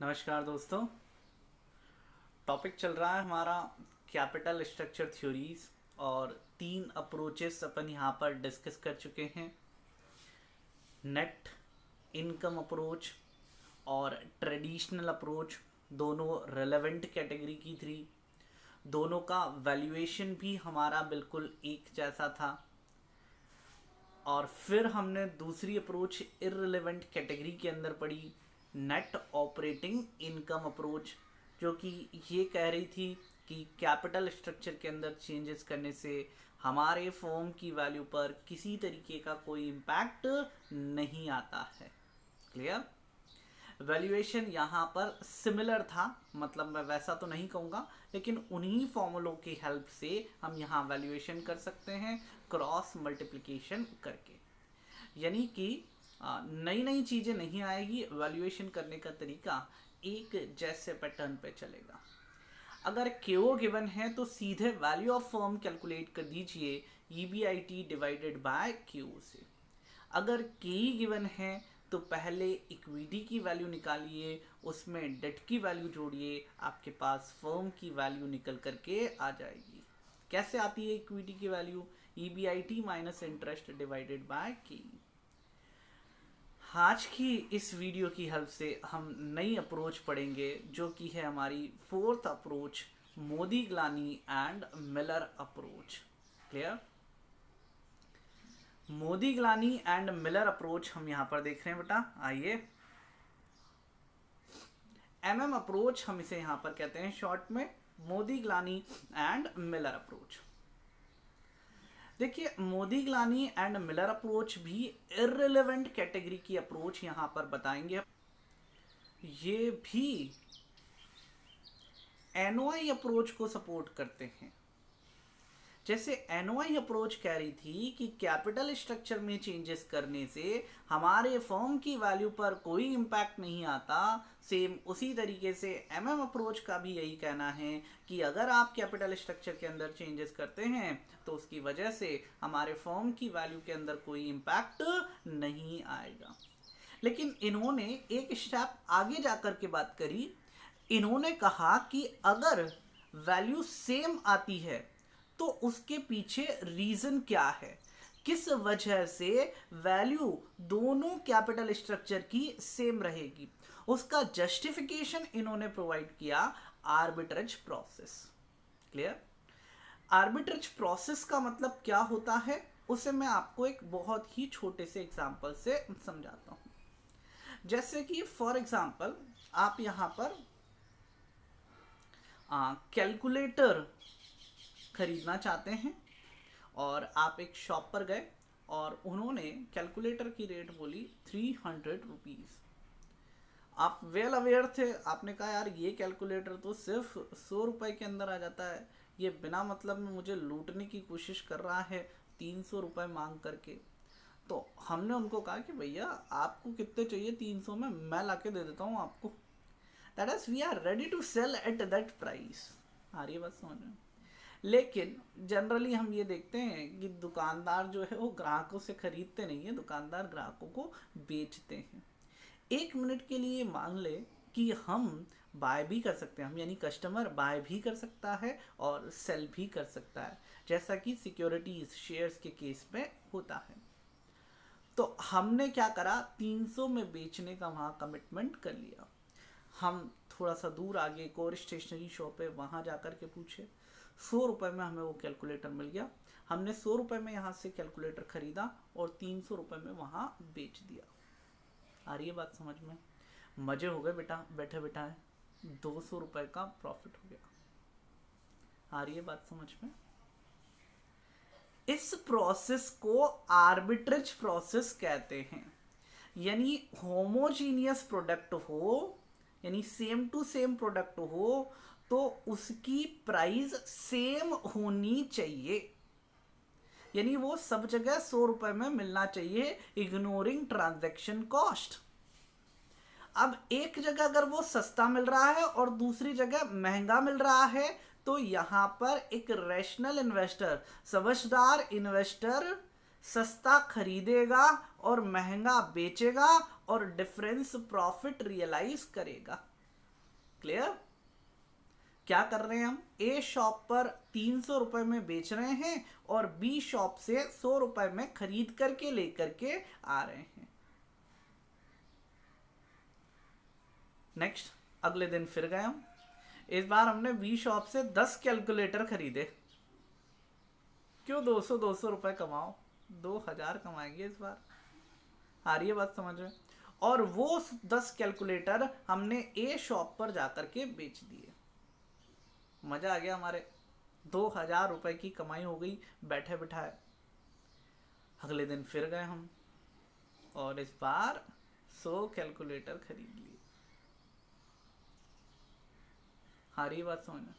नमस्कार दोस्तों। टॉपिक चल रहा है हमारा कैपिटल स्ट्रक्चर थ्योरीज और 3 अप्रोचेस अपन यहाँ पर डिस्कस कर चुके हैं। नेट इनकम अप्रोच और ट्रेडिशनल अप्रोच दोनों रेलेवेंट कैटेगरी की थी। दोनों का वैल्यूएशन भी हमारा बिल्कुल एक जैसा था। और फिर हमने दूसरी अप्रोच इररिलेवेंट कैटेगरी के अंदर पढ़ी, नेट ऑपरेटिंग इनकम अप्रोच, जो कि ये कह रही थी कि कैपिटल स्ट्रक्चर के अंदर चेंजेस करने से हमारे फर्म की वैल्यू पर किसी तरीके का कोई इम्पैक्ट नहीं आता है। क्लियर? वैल्यूएशन यहाँ पर सिमिलर था, मतलब मैं वैसा तो नहीं कहूँगा, लेकिन उन्हीं फॉर्मूलों की हेल्प से हम यहाँ वैल्यूएशन कर सकते हैं क्रॉस मल्टीप्लिकेशन करके। यानी कि नई नई चीज़ें नहीं आएगी, वैल्यूएशन करने का तरीका एक जैसे पैटर्न पे चलेगा। अगर KO गिवन है तो सीधे वैल्यू ऑफ फर्म कैलकुलेट कर दीजिए EBIT डिवाइडेड बाय KO से। अगर KE गिवन है तो पहले इक्विटी की वैल्यू निकालिए, उसमें डेट की वैल्यू जोड़िए, आपके पास फर्म की वैल्यू निकल करके आ जाएगी। कैसे आती है इक्विटी की value? EBIT minus interest divided by KE। आज की इस वीडियो की हेल्प से हम नई अप्रोच पढ़ेंगे, जो कि है हमारी fourth approach, Modigliani and Miller approach. Clear? Modigliani and Miller approach हम यहां पर देख रहे हैं बेटा। आइए, MM अप्रोच हम इसे यहां पर कहते हैं शॉर्ट में, मोदी-ग्लानी एंड मिलर अप्रोच। देखिए, मोदी-ग्लानी एंड मिलर अप्रोच भी इररिलेवेंट कैटेगरी की अप्रोच यहां पर बताएंगे। ये भी NOI अप्रोच को सपोर्ट करते हैं। जैसे NOI अप्रोच कह रही थी कि कैपिटल स्ट्रक्चर में चेंजेस करने से हमारे फर्म की वैल्यू पर कोई इम्पैक्ट नहीं आता, सेम उसी तरीके से MM अप्रोच का भी यही कहना है कि अगर आप कैपिटल स्ट्रक्चर के अंदर चेंजेस करते हैं तो उसकी वजह से हमारे फर्म की वैल्यू के अंदर कोई इम्पैक्ट नहीं आएगा। लेकिन इन्होंने एक स्टेप आगे जाकर के बात करी। इन्होंने कहा कि अगर वैल्यू सेम आती है तो उसके पीछे रीजन क्या है, किस वजह से वैल्यू दोनों कैपिटल स्ट्रक्चर की सेम रहेगी। उसका जस्टिफिकेशन इन्होंने प्रोवाइड किया, arbitrage process. Clear? Arbitrage process का मतलब क्या होता है, उसे मैं आपको एक बहुत ही छोटे से एग्जांपल से समझाता हूं। जैसे कि फॉर एग्जांपल आप यहां पर कैलकुलेटर खरीदना चाहते हैं और आप एक शॉप पर गए और उन्होंने कैलकुलेटर की रेट बोली 300 रुपीज़। आप वेल अवेयर थे, आपने कहा यार ये कैलकुलेटर तो सिर्फ 100 रुपये के अंदर आ जाता है, ये बिना मतलब में मुझे लूटने की कोशिश कर रहा है 300 रुपये मांग करके। तो हमने उनको कहा कि भैया आपको कितने चाहिए, 300 में मैं ला के दे देता हूँ आपको। That is we are ready to sell at that price. आ रही है बात समझ में? लेकिन जनरली हम ये देखते हैं कि दुकानदार जो है वो ग्राहकों से खरीदते नहीं है, दुकानदार ग्राहकों को बेचते हैं। एक मिनट के लिए मान ले कि हम बाय भी कर सकते हैं, हम यानी कस्टमर बाय भी कर सकता है और सेल भी कर सकता है, जैसा कि सिक्योरिटीज शेयर्स के केस में होता है। तो हमने क्या करा, 300 में बेचने का वहाँ कमिटमेंट कर लिया। हम थोड़ा सा दूर आगे एक और स्टेशनरी शॉप है, वहाँ जाकर के पूछे, 100 रुपये में हमें वो कैलकुलेटर मिल गया। हमने 100 रुपये में यहाँ से कैलकुलेटर खरीदा और 300 रुपये में वहाँ बेच दिया। आ रही है बात समझ में? मजे हो गए बेटा, बैठे बैठाए 200 रुपये का प्रॉफिट हो गया। आ रही है बात समझ में? इस प्रोसेस को आर्बिट्रेज प्रोसेस कहते हैं। यानी होमोजीनियस प्रोडक्ट हो, यानी सेम टू सेम प्रोडक्ट हो, तो उसकी प्राइस सेम होनी चाहिए, यानी वो सब जगह 100 रुपए में मिलना चाहिए, इग्नोरिंग ट्रांजैक्शन कॉस्ट। अब एक जगह अगर वो सस्ता मिल रहा है और दूसरी जगह महंगा मिल रहा है, तो यहां पर एक रैशनल इन्वेस्टर, समझदार इन्वेस्टर सस्ता खरीदेगा और महंगा बेचेगा और डिफरेंस प्रॉफिट रियलाइज करेगा। क्लियर? क्या कर रहे हैं हम, ए शॉप पर 300 रुपए में बेच रहे हैं और बी शॉप से 100 रुपए में खरीद करके लेकर के आ रहे हैं। नेक्स्ट, अगले दिन फिर गए हम, इस बार हमने बी शॉप से 10 कैलकुलेटर खरीदे। क्यों 200 रुपए कमाओ, 2000 कमाएंगे इस बार। आ रही है बात समझ में? और वो 10 कैलकुलेटर हमने ए शॉप पर जाकर के बेच दिए। मजा आ गया, हमारे 2000 रुपए की कमाई हो गई बैठे बिठाए। अगले दिन फिर गए हम और इस बार 100 कैलकुलेटर खरीद लिए। हारी बात समझना।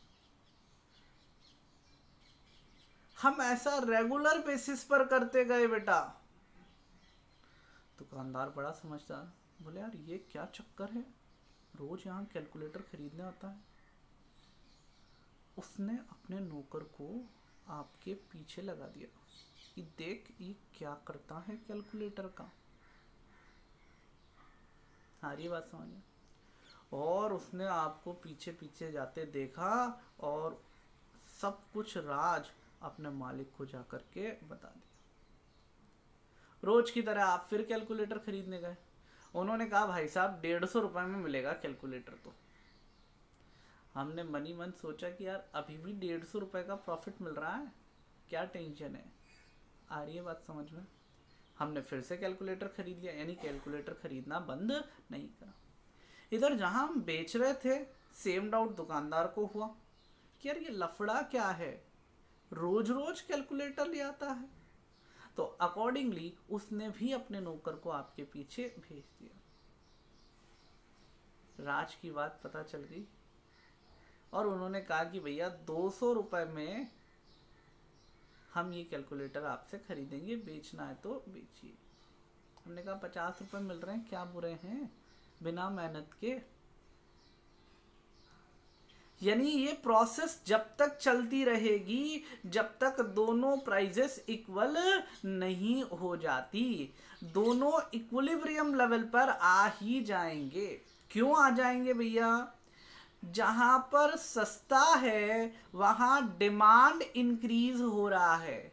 हम ऐसा रेगुलर बेसिस पर करते गए बेटा। दुकानदार बड़ा समझदार, बोले यार ये क्या चक्कर है, रोज यहाँ कैलकुलेटर खरीदने आता है। उसने अपने नौकर को आपके पीछे लगा दिया कि देख ये क्या करता है कैलकुलेटर का। सारी बात समझ। और उसने आपको पीछे पीछे जाते देखा और सब कुछ राज अपने मालिक को जाकर के बता दिया। रोज की तरह आप फिर कैलकुलेटर खरीदने गए। उन्होंने कहा भाई साहब 150 रुपए में मिलेगा कैलकुलेटर। तो हमने मनी मन सोचा कि यार अभी भी 150 रुपए का प्रॉफिट मिल रहा है, क्या टेंशन है। आ रही है बात समझ में? हमने फिर से कैलकुलेटर खरीद लिया, यानी कैलकुलेटर खरीदना बंद नहीं करा। इधर जहां हम बेच रहे थे, सेम डाउट दुकानदार को हुआ कि यार ये लफड़ा क्या है, रोज रोज कैलकुलेटर ले आता है। तो अकॉर्डिंगली उसने भी अपने नौकर को आपके पीछे भेज दिया। राज की बात पता चल गई और उन्होंने कहा कि भैया 200 रुपए में हम ये कैलकुलेटर आपसे खरीदेंगे, बेचना है तो बेचिए। हमने कहा 50 रुपए मिल रहे हैं, क्या बुरे हैं, बिना मेहनत के। यानी ये प्रोसेस जब तक चलती रहेगी, जब तक दोनों प्राइजेस इक्वल नहीं हो जाती। दोनों इक्विलिब्रियम लेवल पर आ ही जाएंगे। क्यों आ जाएंगे भैया? जहां पर सस्ता है वहां डिमांड इंक्रीज हो रहा है,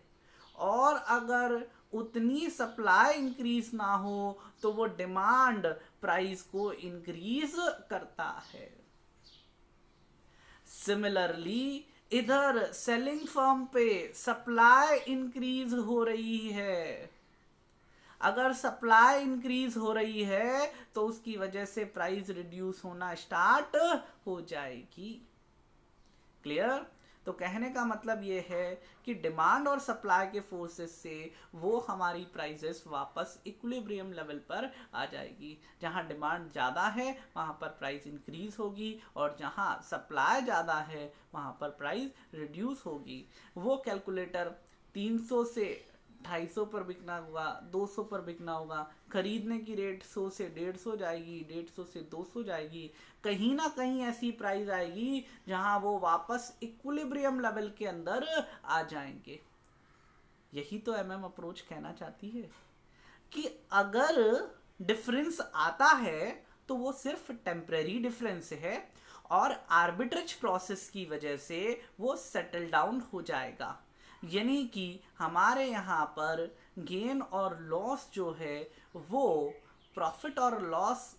और अगर उतनी सप्लाई इंक्रीज ना हो तो वो डिमांड प्राइस को इंक्रीज करता है। सिमिलरली इधर सेलिंग फर्म पे सप्लाई इंक्रीज हो रही है। अगर सप्लाई इंक्रीज हो रही है तो उसकी वजह से प्राइस रिड्यूस होना स्टार्ट हो जाएगी। क्लियर? तो कहने का मतलब ये है कि डिमांड और सप्लाई के फोर्सेस से वो हमारी प्राइसेस वापस इक्विलिब्रियम लेवल पर आ जाएगी। जहां डिमांड ज़्यादा है वहां पर प्राइस इंक्रीज होगी, और जहां सप्लाई ज़्यादा है वहां पर प्राइस रिड्यूस होगी। वो कैलकुलेटर 300 से 250 पर बिकना होगा, 200 पर बिकना होगा। खरीदने की रेट 100 से 150 जाएगी, 150 से 200 जाएगी। कहीं ना कहीं ऐसी प्राइस आएगी जहां वो वापस इक्विलिब्रियम लेवल के अंदर आ जाएंगे। यही तो एमएम अप्रोच कहना चाहती है कि अगर डिफरेंस आता है तो वो सिर्फ टेम्परेरी डिफरेंस है, और आर्बिट्रेज प्रोसेस की वजह से वो सेटल डाउन हो जाएगा। यानी कि हमारे यहाँ पर गेन और लॉस जो है वो प्रॉफिट और लॉस,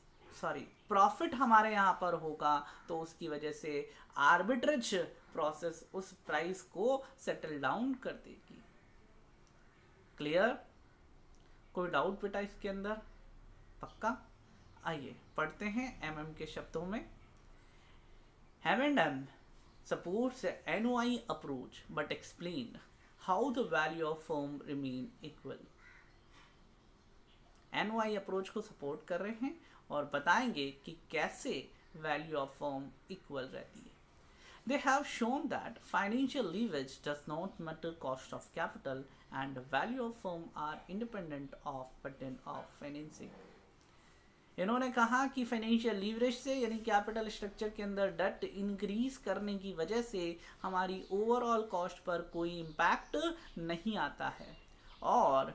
प्रॉफिट हमारे यहाँ पर होगा, तो उसकी वजह से आर्बिट्रेज प्रोसेस उस प्राइस को सेटल डाउन कर देगी। क्लियर? कोई डाउट बेटा इसके अंदर? पक्का? आइए पढ़ते हैं एमएम के शब्दों में। M&M supports a NOI approach but explain how the value of firm remain equal। NOI approach को सपोर्ट कर रहे हैं और बताएंगे कि कैसे वैल्यू ऑफ फर्म इक्वल रहती है। They have shown that financial leverage does not matter cost of capital and value of firm are independent of pattern of financing। इन्होंने कहा कि फाइनेंशियल लीवरेज से, यानी कैपिटल स्ट्रक्चर के अंदर डेट इंक्रीज करने की वजह से हमारी ओवरऑल कॉस्ट पर कोई इम्पैक्ट नहीं आता है, और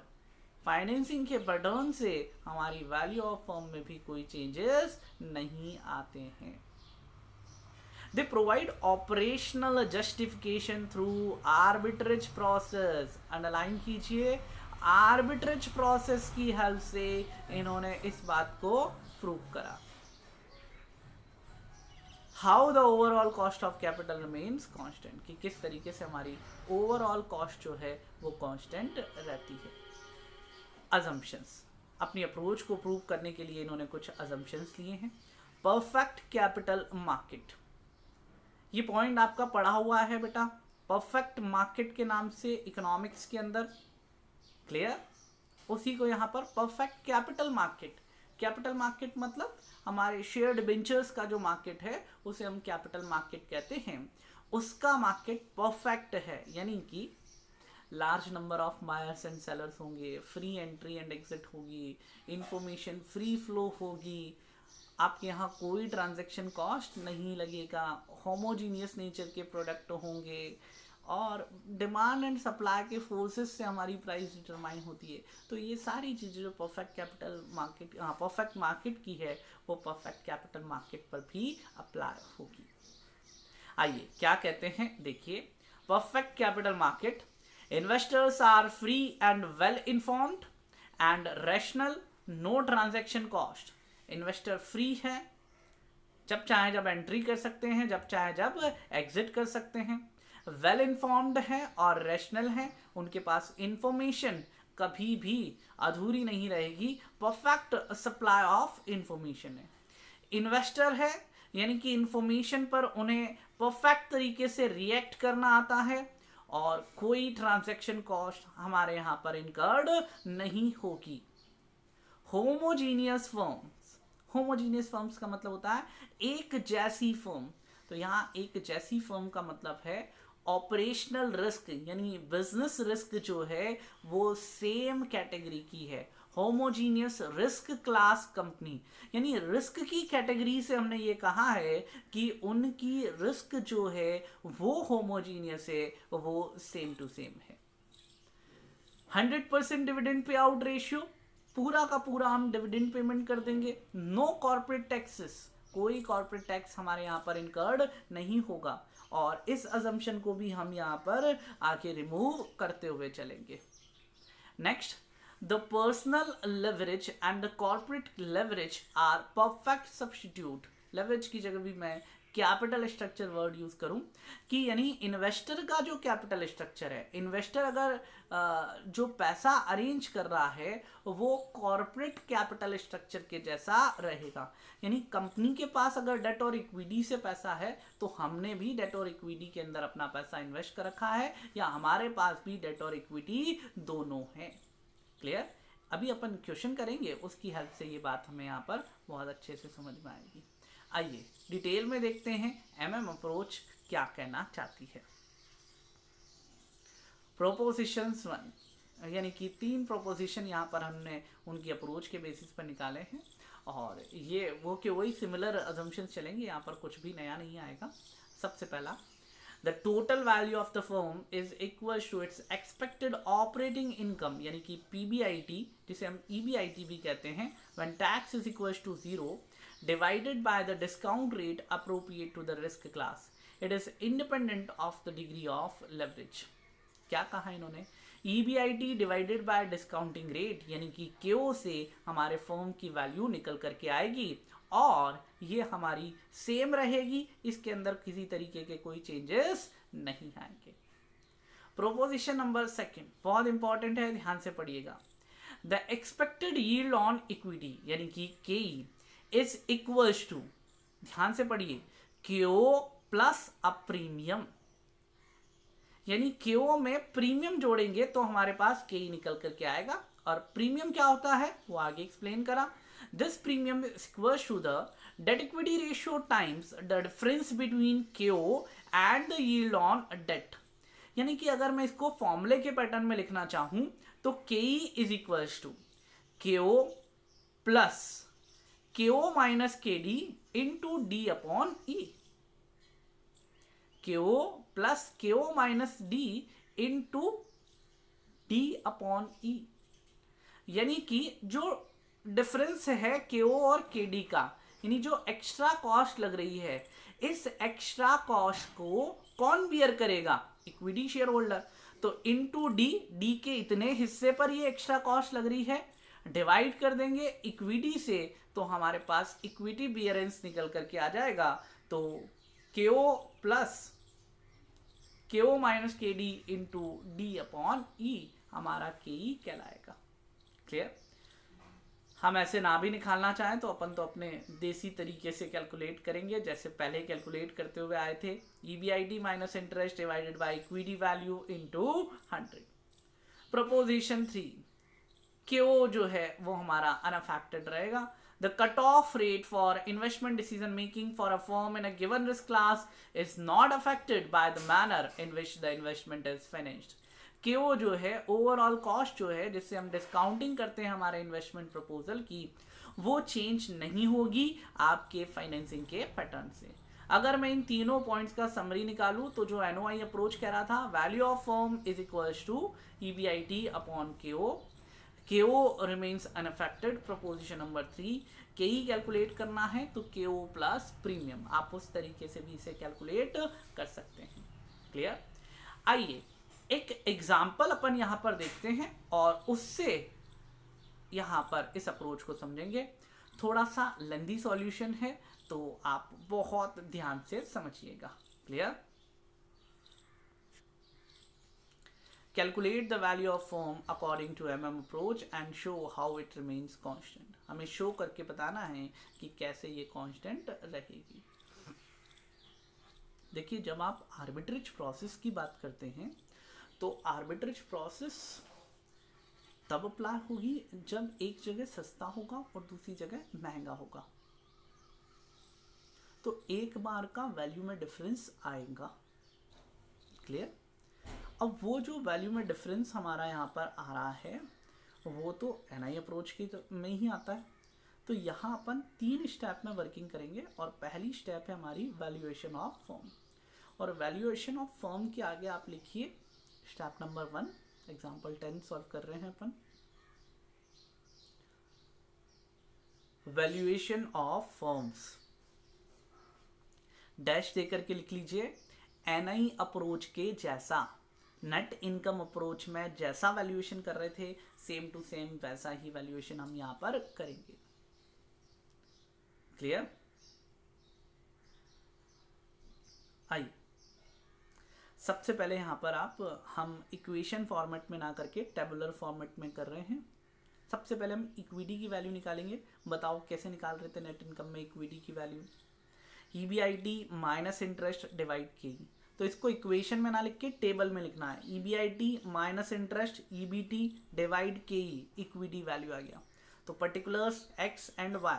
फाइनेंसिंग के पैटर्न से हमारी वैल्यू ऑफ फर्म में भी कोई चेंजेस नहीं आते हैं। They provide operational justification through arbitrage process, underline कीजिए, आर्बिट्रेज प्रोसेस की हेल्प से इन्होंने इस बात को प्रूव करा। How the overall cost of capital remains constant, कि किस तरीके से हमारी ओवरऑल कॉस्ट जो है वो कांस्टेंट रहती है। अजम्पशंस, अपनी अप्रोच को प्रूव करने के लिए इन्होंने कुछ अजम्पशंस लिए हैं। परफेक्ट कैपिटल मार्केट, ये पॉइंट आपका पढ़ा हुआ है बेटा, परफेक्ट मार्केट के नाम से इकोनॉमिक्स के अंदर, क्लियर, उसी को यहाँ पर perfect capital market, capital market मतलब हमारे शेयर्ड वेंचर्स का जो मार्केट है उसे हम कैपिटल मार्केट कहते हैं, उसका मार्केट परफेक्ट है, यानी कि large number of buyers and sellers होंगे, फ्री एंट्री एंड एग्जिट होगी, इंफॉर्मेशन फ्री फ्लो होगी, आपके यहाँ कोई ट्रांजैक्शन कॉस्ट नहीं लगेगा, होमोजीनियस नेचर के प्रोडक्ट होंगे, और डिमांड एंड सप्लाई के फोर्सेस से हमारी प्राइस डिटरमाइन होती है। तो ये सारी चीज़ें जो perfect capital market, perfect market की है, वो परफेक्ट कैपिटल मार्केट पर भी अप्लाई होगी। आइए क्या कहते हैं, देखिए, perfect capital market, investors are free and well informed and rational, no transaction cost, investor free है, जब चाहे जब एंट्री कर सकते हैं, जब चाहे जब एग्जिट कर सकते हैं, वेल इन्फॉर्म्ड है और रैशनल है, उनके पास इंफॉर्मेशन कभी भी अधूरी नहीं रहेगी, परफेक्ट सप्लाई ऑफ इंफॉर्मेशन है, इन्वेस्टर है यानी कि इंफॉर्मेशन पर उन्हें परफेक्ट तरीके से रिएक्ट करना आता है, और कोई ट्रांजैक्शन कॉस्ट हमारे यहाँ पर इनकर्ड नहीं होगी। होमोजीनियस फर्म्स, होमोजीनियस फर्म्स का मतलब होता है एक जैसी फर्म, तो यहाँ एक जैसी फर्म का मतलब है ऑपरेशनल रिस्क यानी बिजनेस रिस्क जो है वो सेम कैटेगरी की है। होमोजीनियस रिस्क क्लास कंपनी, यानी रिस्क की कैटेगरी से हमने ये कहा है कि उनकी रिस्क जो है वो होमोजीनियस है, वो सेम टू सेम है। 100% डिविडेंड पे आउट रेशियो, पूरा का पूरा हम डिविडेंड पेमेंट कर देंगे। नो कॉर्पोरेट टैक्सेस, कोई कॉर्पोरेट टैक्स हमारे यहाँ पर इनकर्ड नहीं होगा, और इस अजम्पशन को भी हम यहाँ पर आगे रिमूव करते हुए चलेंगे। Next, the personal leverage and the corporate leverage are perfect substitute. Leverage की जगह भी मैं कैपिटल स्ट्रक्चर वर्ड यूज करूं कि यानी इन्वेस्टर का जो कैपिटल स्ट्रक्चर है, इन्वेस्टर अगर जो पैसा अरेंज कर रहा है वो कॉर्पोरेट कैपिटल स्ट्रक्चर के जैसा रहेगा। यानी कंपनी के पास अगर डेट और इक्विटी से पैसा है तो हमने भी डेट और इक्विटी के अंदर अपना पैसा इन्वेस्ट कर रखा है, या हमारे पास भी डेट और इक्विटी दोनों है। क्लियर? अभी अपन क्वेश्चन करेंगे, उसकी हेल्प से ये बात हमें यहाँ पर बहुत अच्छे से समझ में आएगी। आइए डिटेल में देखते हैं एमएम अप्रोच क्या कहना चाहती है। प्रोपोजिशंस 1, यानी कि 3 प्रोपोजिशन यहाँ पर हमने उनकी अप्रोच के बेसिस पर निकाले हैं, और ये वो कि वही सिमिलर अजम्पशंस चलेंगे, यहाँ पर कुछ भी नया नहीं आएगा। सबसे पहला, the total value of the firm is equal to its expected operating income, यानी कि पीबीआईटी, जिसे हम ईबीआईटी भी कहते हैं, when tax is equal to 0 divided by the discount rate appropriate to the risk class. It is independent of the degree of leverage. क्या कहा इन्होंने? EBIT divided by discounting rate, यानी कि क्यू से हमारे फर्म की वैल्यू निकल करके आएगी, और ये हमारी सेम रहेगी, इसके अंदर किसी तरीके के कोई चेंजेस नहीं आएंगे। प्रोपोजिशन नंबर 2 बहुत इंपॉर्टेंट है, ध्यान से पढ़िएगा। The expected yield on equity, यानी कि KE इज इक्वल्स टू, ध्यान से पढ़िए, क्यू प्लस अ प्रीमियम, यानी क्यू में प्रीमियम जोड़ेंगे तो हमारे पास के निकल करके आएगा। और प्रीमियम क्या होता है वो आगे एक्सप्लेन करा। This premium is equals to the debt equity ratio times the difference between Q and the yield on debt. यानी कि अगर मैं इसको फॉर्मूले के पैटर्न में लिखना चाहूं तो K is equals to Q plus Q minus K D into D upon E, Q plus Q minus D into D upon E. यानी कि जो डिफरेंस है क्यू और के डी का, यानी जो एक्स्ट्रा कॉस्ट लग रही है, इस एक्स्ट्रा कॉस्ट को कौन बियर करेगा? Equity share holder. तो इनटू डी, डी के इतने हिस्से पर ये एक्स्ट्रा कॉस्ट लग रही है, डिवाइड कर देंगे इक्विटी से, तो हमारे पास इक्विटी बियरेंस निकल करके आ जाएगा। तो KO plus KO minus KD into D upon E हमारा KE कहलाएगा। क्लियर? हम ऐसे ना भी निकालना चाहें तो अपन तो अपने देसी तरीके से कैलकुलेट करेंगे, जैसे पहले कैलकुलेट करते हुए आए थे, EBIT minus interest divided by equity value into 100। Proposition 3, KO जो है वो हमारा अनअफेक्टेड रहेगा। The cutoff rate for investment decision making for a firm in a given risk class is not affected by the manner in which the investment is finished. KO जो है overall cost जो है जिससे हम discounting करते हैं हमारे investment proposal की, वो चेंज नहीं होगी आपके फाइनेंसिंग के पैटर्न से। अगर मैं इन तीनों पॉइंट्स का समरी निकालूं तो जो NOI अप्रोच कह रहा था, value of firm is equals to EBIT अपॉन KO, KO remains unaffected। Proposition number 3, KE calculate करना है तो KO प्लस प्रीमियम, आप उस तरीके से भी इसे कैलकुलेट कर सकते हैं। क्लियर? आइए एक एग्जाम्पल अपन यहाँ पर देखते हैं और उससे यहाँ पर इस अप्रोच को समझेंगे। थोड़ा सा लेंदी सॉल्यूशन है तो आप बहुत ध्यान से समझिएगा। Clear? Calculate the value of firm according to MM approach and show how it remains constant। हमें शो करके बताना है कि कैसे ये कांस्टेंट रहेगी। देखिए, जब आप आर्बिट्रेज प्रोसेस की बात करते हैं तो आर्बिट्रेज प्रोसेस तब अप्लाई होगी जब एक जगह सस्ता होगा और दूसरी जगह महंगा होगा, तो एक बार का वैल्यू में डिफरेंस आएगा। क्लियर? अब वो जो वैल्यू में डिफरेंस हमारा यहाँ पर आ रहा है वो तो NI अप्रोच की में ही आता है। तो यहाँ अपन 3 स्टेप में वर्किंग करेंगे और पहली स्टेप है हमारी वैल्यूएशन ऑफ फर्म। और वैल्यूएशन ऑफ फर्म के आगे आप लिखिए स्टेप नंबर 1, एग्जाम्पल 10 सॉल्व कर रहे हैं अपन। वैल्यूएशन ऑफ फर्म्स डैश देकर के लिख लीजिए, NI अप्रोच के जैसा, नेट इनकम अप्रोच में जैसा वैल्यूएशन कर रहे थे सेम टू सेम वैसा ही वैल्यूएशन हम यहां पर करेंगे। क्लियर? आइए सबसे पहले यहां पर हम इक्वेशन फॉर्मेट में ना करके टेबुलर फॉर्मेट में कर रहे हैं। सबसे पहले हम इक्विटी की वैल्यू निकालेंगे। बताओ कैसे निकाल रहे थे नेट इनकम में इक्विटी की value? EBIT minus interest divide KE। तो इसको इक्वेशन में ना लिख के टेबल में लिखना है। EBIT minus interest EBT divide KE, equity value आ गया। तो पर्टिकुलर्स X एंड Y,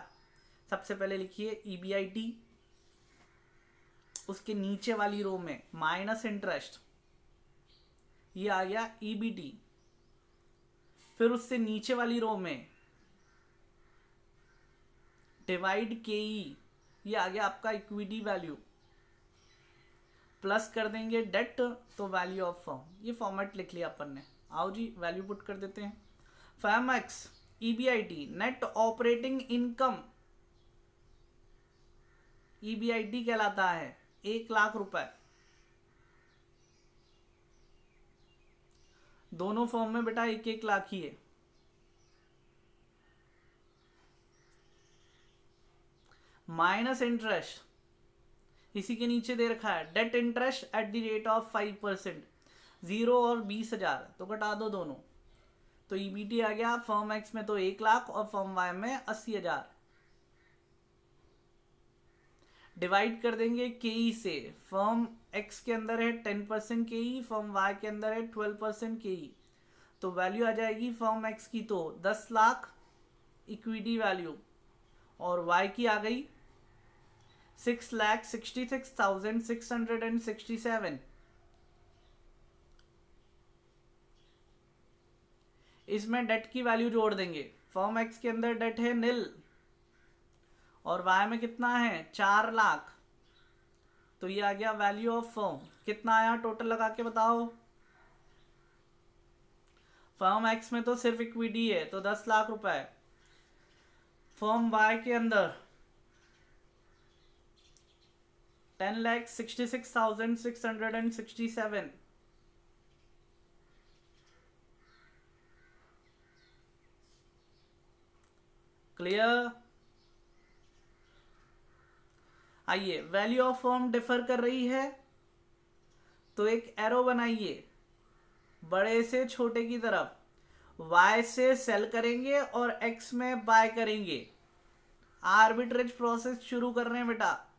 सबसे पहले लिखिए EBIT, उसके नीचे वाली रो में माइनस इंटरेस्ट, ये आ गया EBT, फिर उससे नीचे वाली रो में डिवाइड KE, ये आ गया आपका इक्विटी वैल्यू, प्लस कर देंगे डेट तो वैल्यू ऑफ फर्म। ये फॉर्मेट लिख लिया अपन ने। आओ जी वैल्यू पुट कर देते हैं। Firm x EBIT net operating income, EBIT कहलाता है 1 लाख रुपए। दोनों फॉर्म में बेटा 1-1 लाख ही है। माइनस इंटरेस्ट इसी के नीचे दे रखा है, debt interest at the rate of 5%, 0 और 20,000 तो घटा दो दोनों, तो EBT आ गया फर्म एक्स में तो 1 लाख और फर्म वाई में 80,000। डिवाइड कर देंगे KE से। फर्म एक्स के अंदर है 10% KE, फर्म वाई के अंदर है 12% KE, तो वैल्यू आ जाएगी फर्म एक्स की तो 10 लाख इक्विटी वैल्यू, और वाई की आ गई 6,66,667। इसमें डेट की वैल्यू जोड़ देंगे। फर्म एक्स के अंदर डेट है 0 और वाई में कितना है 4 लाख, तो ये आ गया वैल्यू ऑफ फर्म। कितना आया टोटल लगा के बताओ? फर्म एक्स में तो सिर्फ इक्विटी है तो 10 लाख रुपए, फर्म वाई के अंदर 10,66,667। क्लियर। आइए, वैल्यू ऑफ फर्म डिफर कर रही है तो एक एरो बनाइए बड़े से छोटे की तरफ, y से सेल करेंगे और x में बाय करेंगे। आर्बिट्रेज प्रोसेस शुरू कर रहे हैं बेटा।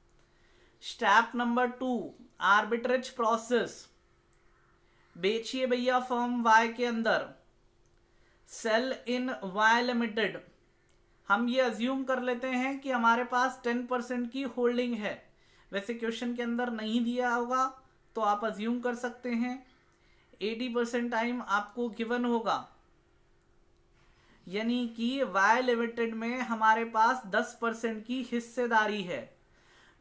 Step number 2, arbitrage process. बेचिए भैया फर्म y के अंदर, सेल इन y लिमिटेड। हम ये अज्यूम कर लेते हैं कि हमारे पास 10% की होल्डिंग है। वैसे क्वेश्चन के अंदर नहीं दिया होगा तो आप अज्यूम कर सकते हैं। 80% टाइम आपको गिवन होगा, यानी कि वाई लिमिटेड में हमारे पास 10% की हिस्सेदारी है।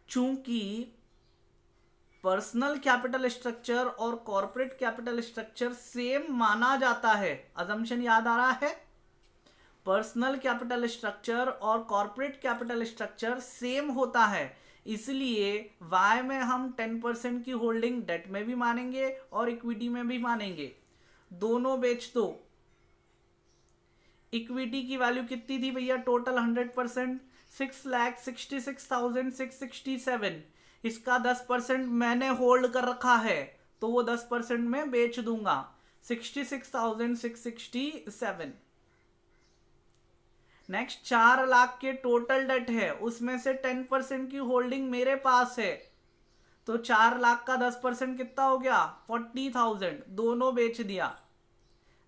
चूंकि पर्सनल कैपिटल स्ट्रक्चर और कॉर्पोरेट कैपिटल स्ट्रक्चर सेम माना जाता है, अजम्पशन याद आ रहा है? पर्सनल कैपिटल स्ट्रक्चर और कॉर्पोरेट कैपिटल स्ट्रक्चर सेम होता है, इसलिए वाई में हम 10% की होल्डिंग डेट में भी मानेंगे और इक्विटी में भी मानेंगे। दोनों बेच दो। इक्विटी की वैल्यू कितनी थी भैया टोटल 100%? 6,66,667। इसका 10% मैंने होल्ड कर रखा है तो वो 10% में बेच दूंगा, 66,667। नेक्स्ट 4 लाख के टोटल डेट है, उसमें से 10% की होल्डिंग मेरे पास है तो 4 लाख का 10% कितना हो गया? 40,000। दोनों बेच दिया,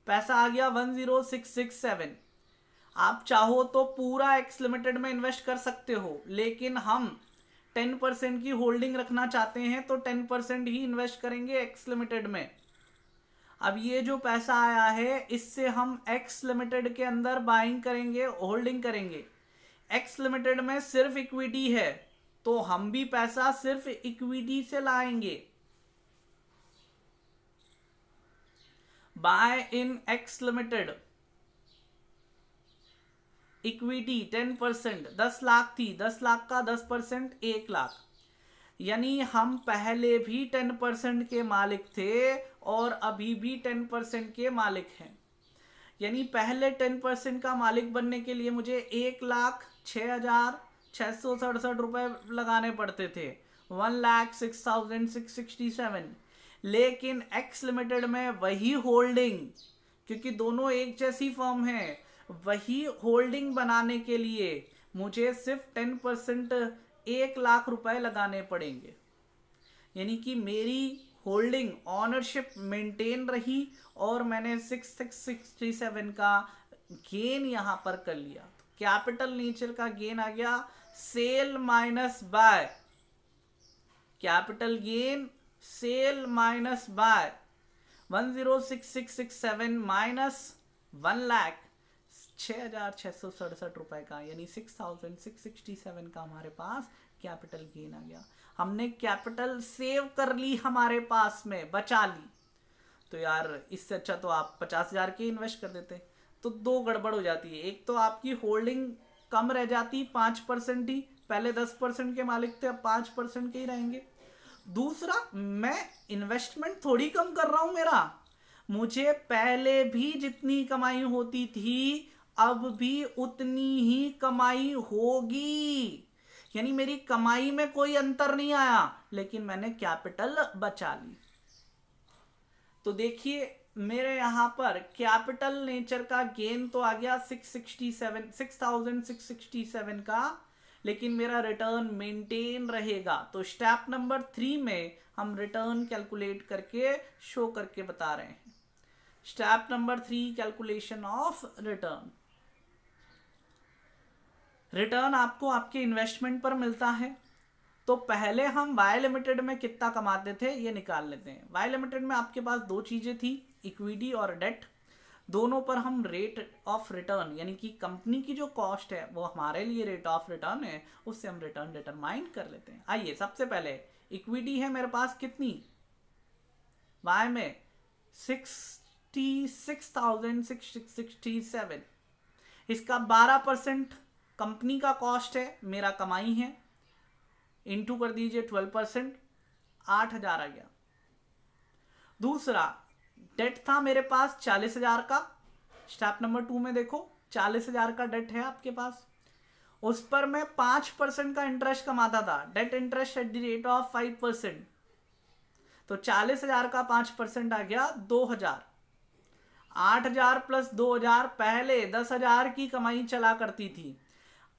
पैसा आ गया 10,667। आप चाहो तो पूरा एक्स लिमिटेड में इन्वेस्ट कर सकते हो, लेकिन हम 10% की होल्डिंग रखना चाहते हैं तो 10% ही इन्वेस्ट करेंगे एक्स लिमिटेड में। अब ये जो पैसा आया है इससे हम एक्स लिमिटेड के अंदर बाइंग करेंगे, होल्डिंग करेंगे। एक्स लिमिटेड में सिर्फ इक्विटी है तो हम भी पैसा सिर्फ इक्विटी से लाएंगे। बाय इन एक्स लिमिटेड, इक्विटी 10%, 10 लाख थी, 10 लाख का 10% 1 लाख, यानी हम पहले भी 10% के मालिक थे और अभी भी 10% के मालिक हैं। यानी पहले 10% का मालिक बनने के लिए मुझे 1,06,667 रुपए लगाने पड़ते थे, 1,06,667। लेकिन एक्स लिमिटेड में वही होल्डिंग, क्योंकि दोनों एक जैसी फर्म है, वही होल्डिंग बनाने के लिए मुझे सिर्फ 10% 1 लाख रुपए लगाने पड़ेंगे। यानी कि मेरी होल्डिंग ऑनरशिप मेंटेन रही और मैंने 6,667 का गेन यहां पर कर लिया। तो कैपिटल नेचर का गेन आ गया sale minus buy, capital gain sale minus buy 10,667 minus 1,06,667 रुपए का, यानी 6,667 का हमारे पास कैपिटल गेन आ गया। हमने कैपिटल सेव कर ली, हमारे पास में बचा ली। तो यार इससे अच्छा तो आप 50,000 के इन्वेस्ट कर देते। तो दो गड़बड़ हो जाती है, एक तो आपकी होल्डिंग कम रह जाती 5% ही, पहले 10% के मालिक थे अब 5% के ही रहेंगे। दूसरा, मैं इन्वेस्टमेंट थोड़ी कम कर रहा हूं, मेरा मुझे पहले भी जितनी कमाई होती थी अब भी उतनी ही कमाई होगी, यानी मेरी कमाई में कोई अंतर नहीं आया, लेकिन मैंने कैपिटल बचा ली। तो देखिए मेरे यहां पर कैपिटल नेचर का गेन तो आ गया 6,667 का, लेकिन मेरा रिटर्न मेंटेन रहेगा। तो स्टेप नंबर 3 में हम रिटर्न कैलकुलेट करके शो करके बता रहे हैं। Step number 3, calculation of return. Return आपको आपके इन्वेस्टमेंट पर मिलता है, तो पहले हम वाई लिमिटेड में कितना कमाते थे ये निकाल लेते हैं। वाई लिमिटेड में आपके पास दो चीजें थी, इक्विटी और डेट। दोनों पर हम रेट ऑफ रिटर्न, यानी कि कंपनी की जो कॉस्ट है वो हमारे लिए रेट ऑफ रिटर्न है, उससे हम रिटर्न डिटरमाइन कर लेते हैं। आइए सबसे पहले इक्विटी है मेरे पास कितनी, वाई में 66,667, इसका 12% कंपनी का कॉस्ट है, मेरा कमाई है, इंटू कर दीजिए 12%, 8,000 आ गया। दूसरा डेट था मेरे पास 40,000 का, स्टेप नंबर 2 में देखो 40,000 का डेट है आपके पास, उस पर मैं 5% का इंटरेस्ट कमाता था, debt interest at the rate of 5%। तो 40,000 का 5% आ गया 2,000। 8,000 प्लस 2,000, पहले 10,000 की कमाई चला करती थी,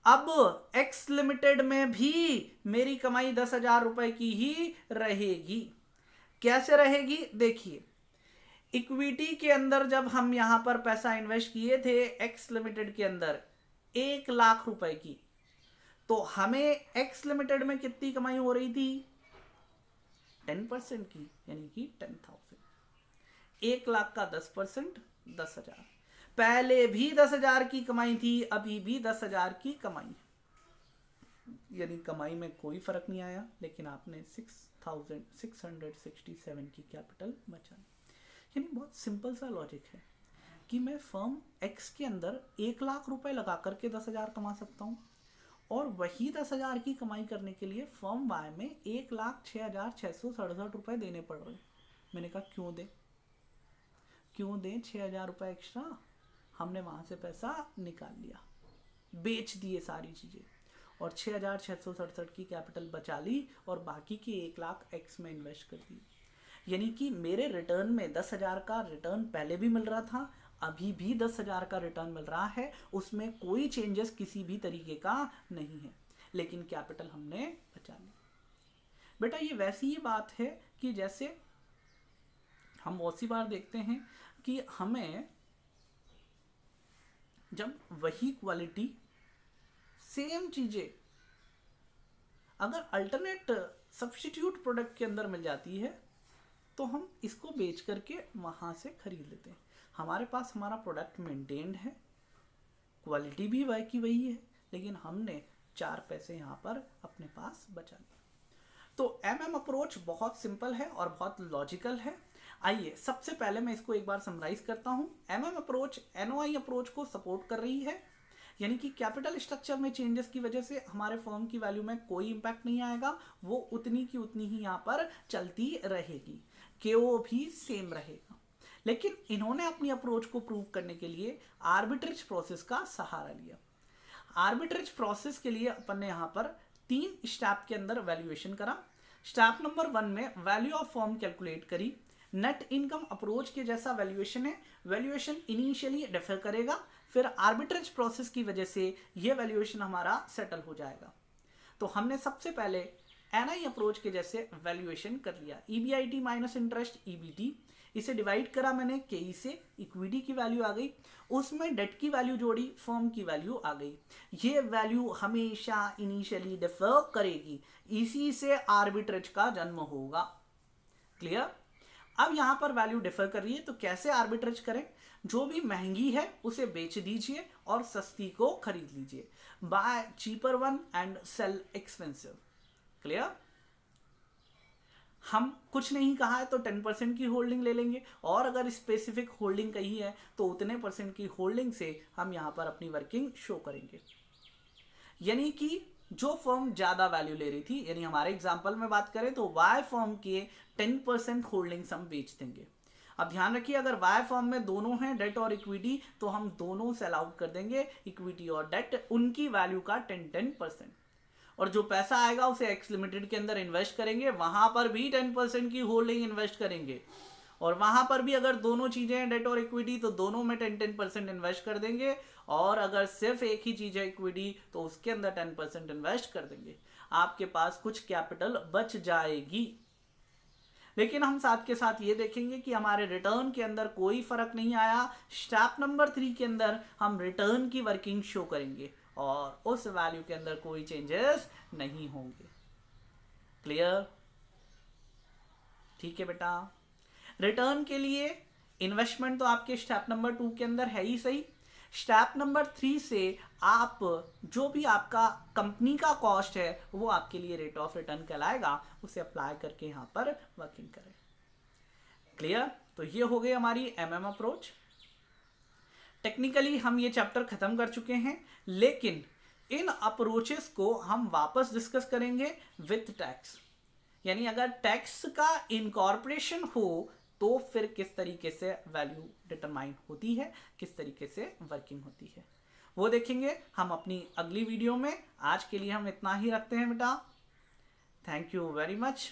अब एक्स लिमिटेड में भी मेरी कमाई 10,000 रुपए की ही रहेगी। कैसे रहेगी देखिए, इक्विटी के अंदर जब हम यहां पर पैसा इन्वेस्ट किए थे एक्स लिमिटेड के अंदर 1,00,000 रुपए की, तो हमें एक्स लिमिटेड में कितनी कमाई हो रही थी? 10% की, यानी कि 10,000। 1,00,000 का 10%, 10,000। पहले भी 10,000 की कमाई थी, अभी भी 10,000 की कमाई, यानी कमाई में कोई फर्क नहीं आया, लेकिन आपने 6,667 की कैपिटल बचा। यानी बहुत सिंपल सा लॉजिक है कि मैं फर्म एक्स के अंदर 1,00,000 रुपए लगा करके 10,000 कमा सकता हूँ, और वही 10,000 की कमाई करने के लिए फर्म वाई में 1,06,667 रुपए देने पड़ रहे। मैंने कहा क्यों दें 6,000 रुपए एक्स्ट्रा। हमने वहां से पैसा निकाल लिया, बेच दिए सारी चीजें, और 6,667 की कैपिटल बचा ली, और बाकी की 1,00,000 एक्स में इन्वेस्ट कर दी। यानी कि मेरे रिटर्न में 10,000 का रिटर्न पहले भी मिल रहा था, अभी भी 10,000 का रिटर्न मिल रहा है, उसमें कोई चेंजेस किसी भी तरीके का नहीं है, लेकिन कैपिटल हमने बचा ली। बेटा ये वैसी ही बात है कि जैसे हम बहुत सी बार देखते हैं कि हमें जब वही क्वालिटी सेम चीजें अगर अल्टरनेट सब्स्टिट्यूट प्रोडक्ट के अंदर मिल जाती है, तो हम इसको बेच करके वहां से खरीद लेते हैं। हमारे पास हमारा प्रोडक्ट मेंटेन्ड है, क्वालिटी भी वही की वही है, लेकिन हमने 4 पैसे यहाँ पर अपने पास बचा लिए। तो एमएम अप्रोच बहुत सिंपल है और बहुत लॉजिकल है। आइए सबसे पहले मैं इसको एक बार समराइज करता हूँ। एमएम अप्रोच एनओआई अप्रोच को सपोर्ट कर रही है, यानी कि कैपिटल स्ट्रक्चर में चेंजेस की वजह से हमारे फर्म की वैल्यू में कोई इंपैक्ट नहीं आएगा, वो उतनी की उतनी ही यहाँ पर चलती रहेगी, केओ भी सेम रहेगा। लेकिन इन्होंने अपनी अप्रोच को प्रूव करने के लिए आर्बिट्रेज प्रोसेस का सहारा लिया। आर्बिट्रेज प्रोसेस के लिए अपन ने यहाँ पर 3 स्टेप के अंदर वैल्यूएशन करा। स्टेप नंबर 1 में वैल्यू ऑफ फर्म कैलकुलेट करी। नेट इनकम अप्रोच के जैसा वैल्यूएशन है, वैल्यूएशन इनिशियली डिफर करेगा, फिर आर्बिट्रेज प्रोसेस की वजह से यह वैल्यूएशन हमारा सेटल हो जाएगा। तो हमने सबसे पहले एनआई अप्रोच के जैसे वैल्यूएशन कर लिया, ईबीआईटी माइनस इंटरेस्ट ईबीटी, इसे डिवाइड करा मैंने केई से, इक्विटी की वैल्यू आ गई, उसमें डेट की वैल्यू जोड़ी, फर्म की वैल्यू आ गई। ये वैल्यू हमेशा इनिशियली डिफर करेगी, इसी से आर्बिट्रेज का जन्म होगा। क्लियर? अब यहां पर वैल्यू डिफर कर रही है, तो कैसे आर्बिट्रेज करें? जो भी महंगी है उसे बेच दीजिए और सस्ती को खरीद लीजिए। Buy cheaper one and sell expensive. Clear? हम कुछ नहीं कहा है तो 10% की होल्डिंग ले लेंगे, और अगर स्पेसिफिक होल्डिंग कही है तो उतने परसेंट की होल्डिंग से हम यहां पर अपनी वर्किंग शो करेंगे। यानी कि जो फर्म ज्यादा वैल्यू ले रही थी, यानी हमारे एग्जांपल में बात करें तो वाई फर्म के 10% होल्डिंग्स हम बेच देंगे। अब ध्यान रखिए, अगर वाई फर्म में दोनों हैं, डेट और इक्विटी, तो हम दोनों सेल आउट कर देंगे, इक्विटी और डेट, उनकी वैल्यू का 10%। और जो पैसा आएगा उसे एक्स लिमिटेड के अंदर इन्वेस्ट करेंगे, वहां पर भी 10% की होल्डिंग इन्वेस्ट करेंगे, और वहां पर भी अगर दोनों चीजें हैं डेट और इक्विटी, तो दोनों में 10% इन्वेस्ट कर देंगे, और अगर सिर्फ एक ही चीज है इक्विटी तो उसके अंदर 10% इन्वेस्ट कर देंगे। आपके पास कुछ कैपिटल बच जाएगी। लेकिन हम साथ के साथ ये देखेंगे कि हमारे रिटर्न के अंदर कोई फर्क नहीं आया। स्टेप नंबर 3 के अंदर हम रिटर्न की वर्किंग शो करेंगे और उस वैल्यू के अंदर कोई चेंजेस नहीं होंगे। क्लियर? ठीक है बेटा। रिटर्न के लिए इन्वेस्टमेंट तो आपके स्टेप नंबर 2 के अंदर है ही सही। स्टेप नंबर 3 से आप जो भी आपका कंपनी का कॉस्ट है वो आपके लिए रेट ऑफ रिटर्न कहलाएगा, उसे अप्लाई करके यहां पर वर्किंग करें। क्लियर? तो ये हो गई हमारी एमएम अप्रोच। टेक्निकली हम ये चैप्टर खत्म कर चुके हैं, लेकिन इन अप्रोचेस को हम वापस डिस्कस करेंगे विथ टैक्स, यानी अगर टैक्स का इनकॉर्पोरेशन हो तो फिर किस तरीके से वैल्यू डिटरमाइन होती है, किस तरीके से वर्किंग होती है, वो देखेंगे हम अपनी अगली वीडियो में। आज के लिए हम इतना ही रखते हैं बेटा। Thank you very much.